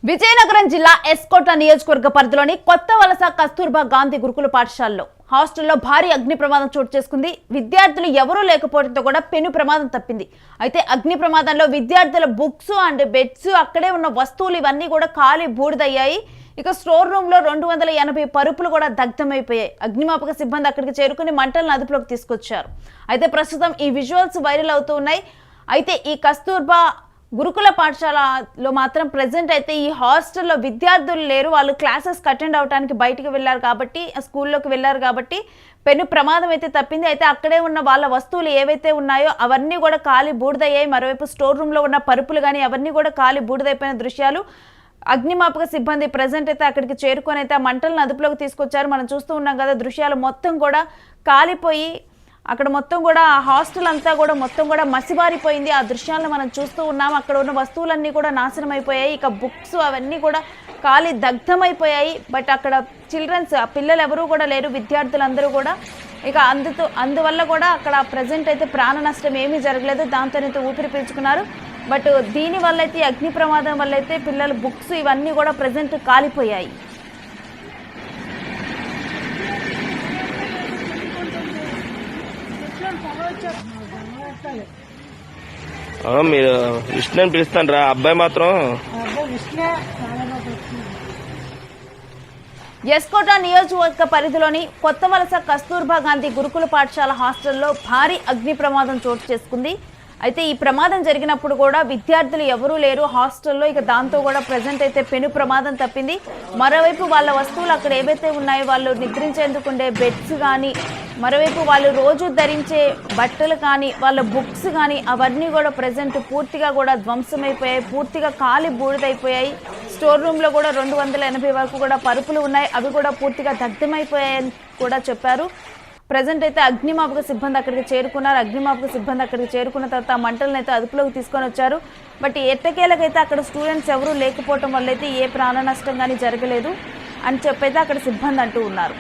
విజయనగరం జిల్లా ఎస్కోట నియోజకవర్గ పరిధిలోని కొత్త వలస కస్తూర్బా గాంధీ గురుకుల పాఠశాలలో హాస్టల్లో భారీ అగ్ని ప్రమాదం చోటు చేసుకుంది. విద్యార్థులు ఎవరూ లేకపోవడంతో కూడా పెను ప్రమాదం తప్పింది. అయితే అగ్ని ప్రమాదంలో విద్యార్థుల బుక్స్ అండ్ బెడ్స్, అక్కడే ఉన్న వస్తువులు ఇవన్నీ కూడా కాలి బూడిదయ్యాయి. ఇక స్టోర్ రూమ్ లో 280 పరుపులు కూడా దగ్ధమైపోయాయి. అగ్నిమాపక సిబ్బంది అక్కడికి చేరుకుని మంటలను అదుపులోకి తీసుకొచ్చారు. అయితే ప్రస్తుతం ఈ విజువల్స్ వైరల్ అవుతూ ఉన్నాయి. అయితే ఈ కస్తూర్బా గురుకుల పాఠశాలలో మాత్రం ప్రెసెంట్ అయితే ఈ హాస్టల్లో విద్యార్థులు లేరు. వాళ్ళు క్లాసెస్కి అటెండ్ అవడానికి బయటికి వెళ్ళారు కాబట్టి, స్కూల్లోకి వెళ్ళారు కాబట్టి పెను ప్రమాదం అయితే తప్పింది. అయితే అక్కడే ఉన్న వాళ్ళ వస్తువులు ఏవైతే ఉన్నాయో అవన్నీ కూడా కాలి బూడిదయ్యాయి. మరోవైపు స్టోర్ రూమ్లో ఉన్న పరుపులు కానీ అవన్నీ కూడా కాలి బూడిదైపోయిన దృశ్యాలు. అగ్నిమాపక సిబ్బంది ప్రెసెంట్ అయితే అక్కడికి చేరుకొని అయితే ఆ మంటలను అదుపులోకి తీసుకొచ్చారు. మనం చూస్తూ ఉన్నాం కదా, దృశ్యాలు మొత్తం కూడా కాలిపోయి అక్కడ మొత్తం కూడా హాస్టల్ అంతా కూడా మొత్తం కూడా మసిబారిపోయింది. ఆ దృశ్యాలను మనం చూస్తూ ఉన్నాం. అక్కడ ఉన్న వస్తువులన్నీ కూడా నాశనం అయిపోయాయి. ఇక బుక్స్ అవన్నీ కూడా కాలి దగ్ధమైపోయాయి. బట్ అక్కడ చిల్డ్రన్స్, పిల్లలు ఎవరూ కూడా లేరు, విద్యార్థులందరూ కూడా. ఇక అందువల్ల కూడా అక్కడ ప్రజెంట్ అయితే ప్రాణ నష్టం ఏమీ జరగలేదు. దాంతోనైతే ఊపిరి పీల్చుకున్నారు. బట్ దీనివల్ల అయితే అగ్ని ప్రమాదం వల్ల అయితే పిల్లల బుక్స్ ఇవన్నీ కూడా ప్రజెంట్ కాలిపోయాయి. మీరు విష్ణు అని పిలుస్తాను రా, అబ్బాయి మాత్రం ఎస్కోట నియోజకవర్గ పరిధిలోని కొత్త వలస కస్తూర్బా గాంధీ గురుకుల పాఠశాల హాస్టల్లో భారీ అగ్ని ప్రమాదం చోటు చేసుకుంది. అయితే ఈ ప్రమాదం జరిగినప్పుడు కూడా విద్యార్థులు ఎవరూ లేరు హాస్టల్లో. ఇక దాంతో కూడా ప్రజెంట్ అయితే పెను ప్రమాదం తప్పింది. మరోవైపు వాళ్ళ వస్తువులు అక్కడ ఏవైతే ఉన్నాయో, వాళ్ళు నిద్రించేందుకు ఉండే బెడ్స్ కానీ, మరోవైపు వాళ్ళు రోజు ధరించే బట్టలు కానీ, వాళ్ళ బుక్స్ కానీ అవన్నీ కూడా ప్రజెంట్ పూర్తిగా కూడా ధ్వంసమైపోయాయి, పూర్తిగా కాలి బూడిదైపోయాయి. స్టోర్ రూమ్లో కూడా 280 వరకు కూడా పరుపులు ఉన్నాయి, అవి కూడా పూర్తిగా దగ్ధమైపోయాయని కూడా చెప్పారు. ప్రజెంట్ అయితే అగ్నిమాపక సిబ్బంది అక్కడికి చేరుకున్నారు. అగ్నిమాపక సిబ్బంది అక్కడికి చేరుకున్న తర్వాత మంటలను అయితే అదుపులోకి తీసుకొని వచ్చారు. బట్ ఎట్టకేలకైతే అక్కడ స్టూడెంట్స్ ఎవరూ లేకపోవటం వల్ల అయితే ఏ ప్రాణ నష్టం కానీ జరగలేదు అని చెప్పైతే అక్కడ సిబ్బంది అంటూ ఉన్నారు.